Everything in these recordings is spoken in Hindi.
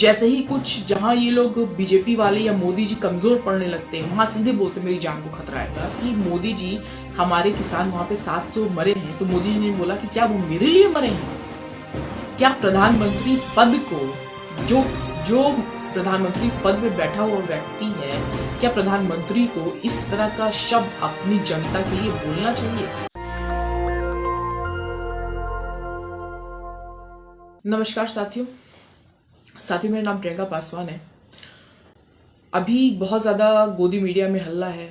जैसे ही कुछ जहां ये लोग बीजेपी वाले या मोदी जी कमजोर पड़ने लगते हैं, वहां सीधे बोलते मेरी जान को खतरा है कि मोदी जी हमारे किसान वहां पे 700 मरे हैं। तो मोदी जी ने बोला कि क्या वो मेरे लिए मरे हैं? क्या प्रधानमंत्री पद को जो जो प्रधानमंत्री पद पे बैठा हुआ व्यक्ति है, क्या प्रधानमंत्री को इस तरह का शब्द अपनी जनता के लिए बोलना चाहिए? नमस्कार साथियों, मेरा नाम प्रियंका पासवान है। अभी बहुत ज़्यादा गोदी मीडिया में हल्ला है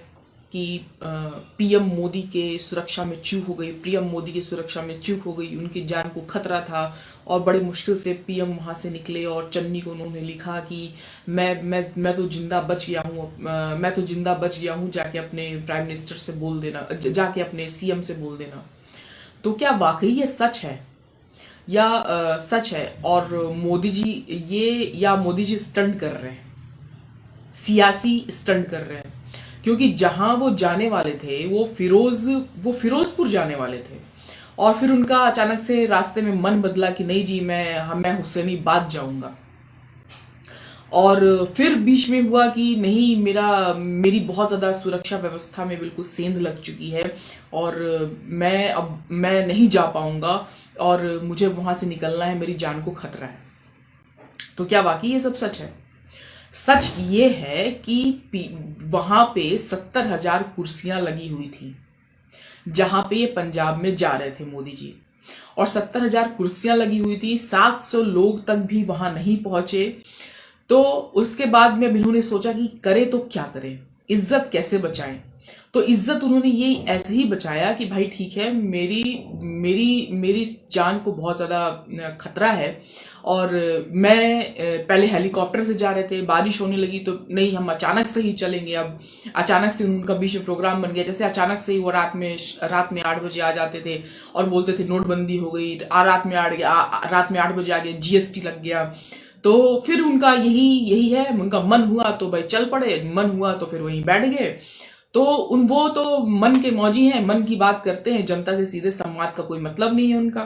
कि पीएम मोदी के सुरक्षा में चूक हो गई, पीएम मोदी की सुरक्षा में चूक हो गई, उनकी जान को खतरा था और बड़े मुश्किल से पीएम वहाँ से निकले और चन्नी को उन्होंने लिखा कि मैं तो जिंदा बच गया हूँ, मैं तो जिंदा बच गया हूँ, जाके अपने प्राइम मिनिस्टर से बोल देना, जाके अपने सीएम से बोल देना। तो क्या वाकई ये सच है या सच है और मोदी जी स्टंट कर रहे हैं, सियासी स्टंट कर रहे हैं? क्योंकि जहां वो जाने वाले थे वो फिरोजपुर जाने वाले थे और फिर उनका अचानक से रास्ते में मन बदला कि नहीं जी मैं हुसैनीबाद जाऊंगा। और फिर बीच में हुआ कि नहीं, मेरी बहुत ज़्यादा सुरक्षा व्यवस्था में बिल्कुल सेंध लग चुकी है और मैं नहीं जा पाऊंगा और मुझे वहां से निकलना है, मेरी जान को खतरा है। तो क्या वाकई ये सब सच है? सच ये है कि वहां पे 70,000 कुर्सियां लगी हुई थी जहां पे ये पंजाब में जा रहे थे मोदी जी, और 70,000 कुर्सियां लगी हुई थी, 700 लोग तक भी वहां नहीं पहुंचे। तो उसके बाद में अब इन्होंने सोचा कि करे तो क्या करें, इज्जत कैसे बचाएं। तो इज्जत उन्होंने ये ऐसे ही बचाया कि भाई ठीक है, मेरी मेरी मेरी जान को बहुत ज़्यादा खतरा है और मैं पहले हेलीकॉप्टर से जा रहे थे, बारिश होने लगी तो नहीं, हम अचानक से ही चलेंगे। अब अचानक से उनका बीच में प्रोग्राम बन गया, जैसे अचानक से ही वो रात में 8 बजे आ जाते थे और बोलते थे नोटबंदी हो गई, रात में 8 बजे आ गया, जीएसटी लग गया। तो फिर उनका यही है, उनका मन हुआ तो भाई चल पड़े, मन हुआ तो फिर वहीं बैठ गए। तो वो तो मन के मौजी हैं, मन की बात करते हैं, जनता से सीधे संवाद का कोई मतलब नहीं है उनका।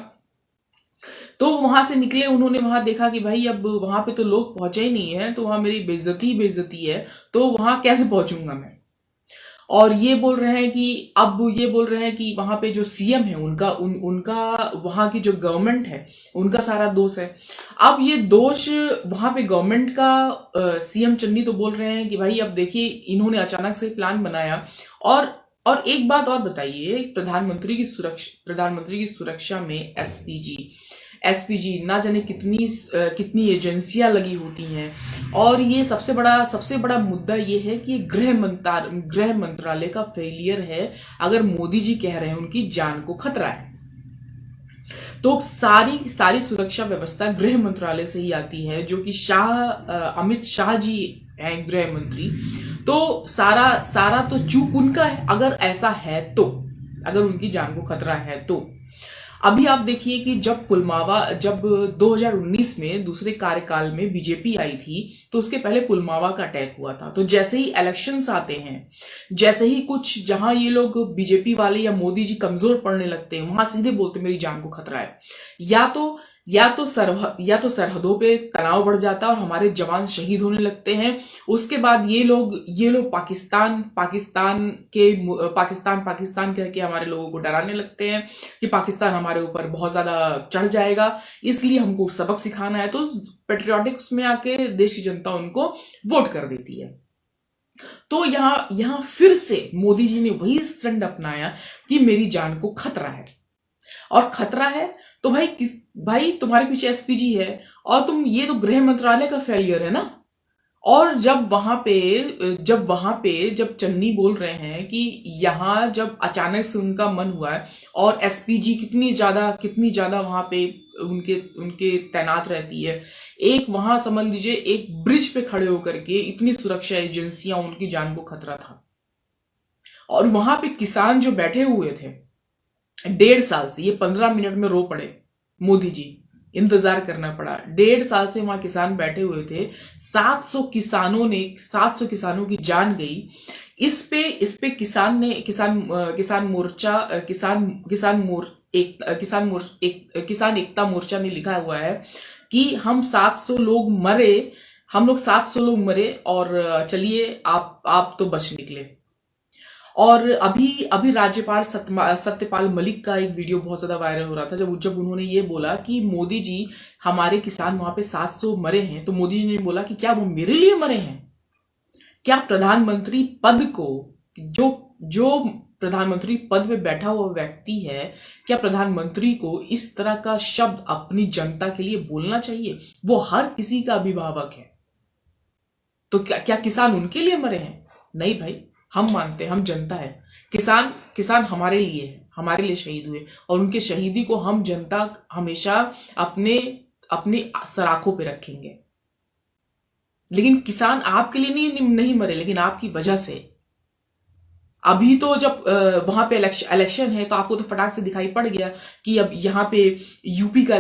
तो वहां से निकले, उन्होंने वहां देखा कि भाई अब वहां पे तो लोग पहुंचे ही नहीं है, तो वहां मेरी बेइज्जती है, तो वहां कैसे पहुंचूंगा मैं? और ये बोल रहे हैं कि वहां पे जो सीएम है उनका वहां की जो गवर्नमेंट है उनका सारा दोष है। अब ये दोष वहां पे गवर्नमेंट का, सीएम चन्नी तो बोल रहे हैं कि भाई अब देखिए इन्होंने अचानक से प्लान बनाया। और एक बात और बताइए, प्रधानमंत्री की सुरक्षा में एसपीजी ना जाने कितनी एजेंसियां लगी होती हैं। और ये सबसे बड़ा मुद्दा ये है कि गृह मंत्रालय का फेलियर है। अगर मोदी जी कह रहे हैं उनकी जान को खतरा है, तो सारी सुरक्षा व्यवस्था गृह मंत्रालय से ही आती है, जो कि अमित शाह जी हैं गृह मंत्री। तो सारा तो चूक उनका है अगर ऐसा है तो, अगर उनकी जान को खतरा है तो। अभी आप देखिए कि जब 2019 में दूसरे कार्यकाल में बीजेपी आई थी, तो उसके पहले पुलवामा का अटैक हुआ था। तो जैसे ही इलेक्शंस आते हैं, जैसे ही कुछ जहां ये लोग बीजेपी वाले या मोदी जी कमजोर पड़ने लगते हैं, वहां सीधे बोलते मेरी जान को खतरा है। या तो सरहदों पे तनाव बढ़ जाता है और हमारे जवान शहीद होने लगते हैं। उसके बाद ये लोग पाकिस्तान कह के हमारे लोगों को डराने लगते हैं कि पाकिस्तान हमारे ऊपर बहुत ज्यादा चढ़ जाएगा, इसलिए हमको सबक सिखाना है। तो पेट्रियाटिक्स में आके देश की जनता उनको वोट कर देती है। तो यहाँ फिर से मोदी जी ने वही स्टंट अपनाया कि मेरी जान को खतरा है। और खतरा है तो भाई तुम्हारे पीछे एसपीजी है और ये तो गृह मंत्रालय का फेलियर है ना। और जब चन्नी बोल रहे हैं कि यहाँ जब अचानक से उनका मन हुआ है और एसपीजी कितनी ज्यादा वहां पे उनके तैनात रहती है, एक वहां समझ लीजिए एक ब्रिज पे खड़े होकर के इतनी सुरक्षा एजेंसियां, उनकी जान को खतरा था। और वहां पे किसान जो बैठे हुए थे 1.5 साल से, ये 15 मिनट में रो पड़े मोदी जी, इंतजार करना पड़ा। 1.5 साल से वहां किसान बैठे हुए थे, 700 किसानों की जान गई। इस पे किसान एकता मोर्चा ने लिखा हुआ है कि हम 700 लोग मरे, हम लोग 700 लोग मरे और चलिए आप तो बच निकले। और अभी अभी राज्यपाल सत्यपाल मलिक का एक वीडियो बहुत ज्यादा वायरल हो रहा था, जब उन्होंने ये बोला कि मोदी जी हमारे किसान वहां पे 700 मरे हैं, तो मोदी जी ने बोला कि क्या वो मेरे लिए मरे हैं? क्या प्रधानमंत्री पद को, जो जो प्रधानमंत्री पद पे बैठा हुआ व्यक्ति है, क्या प्रधानमंत्री को इस तरह का शब्द अपनी जनता के लिए बोलना चाहिए? वो हर किसी का अभिभावक है, तो क्या किसान उनके लिए मरे हैं? नहीं भाई, हम मानते हैं, हम जनता है, किसान हमारे लिए है, हमारे लिए शहीद हुए, और उनके शहीदी को हम जनता हमेशा अपने अपने सराखों पे रखेंगे। लेकिन किसान आपके लिए नहीं मरे, लेकिन आपकी वजह से। अभी तो जब वहां पे इलेक्शन है, तो आपको तो फटाक से दिखाई पड़ गया कि अब यहाँ पे यूपी का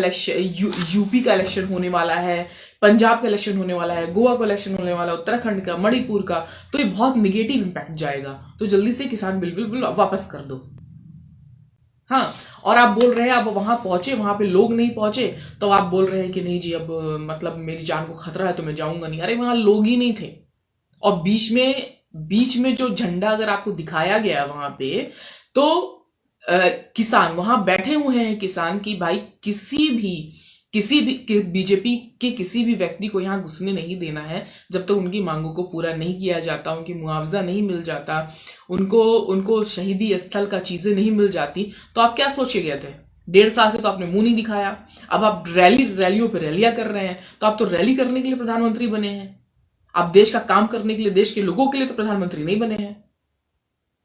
इलेक्शन होने वाला है, पंजाब का इलेक्शन होने वाला है, गोवा का इलेक्शन होने वाला है, उत्तराखंड का, मणिपुर का। तो ये बहुत निगेटिव इम्पैक्ट जाएगा, तो जल्दी से किसान बिल बिल्कुल वापस कर दो। हाँ, और आप बोल रहे हैं अब वहां पहुंचे, वहां पे लोग नहीं पहुंचे, तो आप बोल रहे हैं कि नहीं जी, अब मतलब मेरी जान को खतरा है तो मैं जाऊंगा नहीं। अरे वहां लोग ही नहीं थे, और बीच में जो झंडा अगर आपको दिखाया गया वहां पे, तो किसान वहां बैठे हुए हैं, किसान की भाई किसी भी बीजेपी के किसी भी व्यक्ति को यहां घुसने नहीं देना है जब तक उनकी मांगों को पूरा नहीं किया जाता, उनकी मुआवजा नहीं मिल जाता, उनको शहीदी स्थल का चीजें नहीं मिल जाती। तो आप क्या सोचे गए थे? 1.5 साल से तो आपने मुंह नहीं दिखाया, अब आप रैलियों पे रैलियां कर रहे हैं। तो आप तो रैली करने के लिए प्रधानमंत्री बने हैं, आप देश का काम करने के लिए, देश के लोगों के लिए तो प्रधानमंत्री नहीं बने हैं।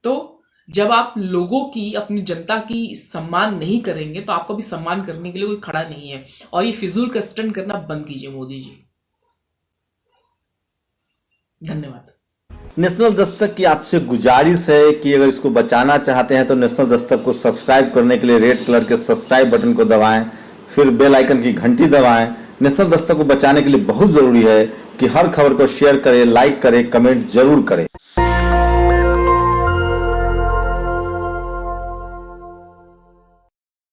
तो जब आप लोगों की, अपनी जनता की सम्मान नहीं करेंगे, तो आपको भी सम्मान करने के लिए कोई खड़ा नहीं है। और ये फिजूल का स्टंट करना बंद कीजिए मोदी जी। धन्यवाद। नेशनल दस्तक की आपसे गुजारिश है कि अगर इसको बचाना चाहते हैं तो नेशनल दस्तक को सब्सक्राइब करने के लिए रेड कलर के सब्सक्राइब बटन को दबाएं, फिर बेल आइकन की घंटी दबाएं। नेशनल दस्तक को बचाने के लिए बहुत जरूरी है कि हर खबर को शेयर करें, लाइक करें, कमेंट जरूर करें।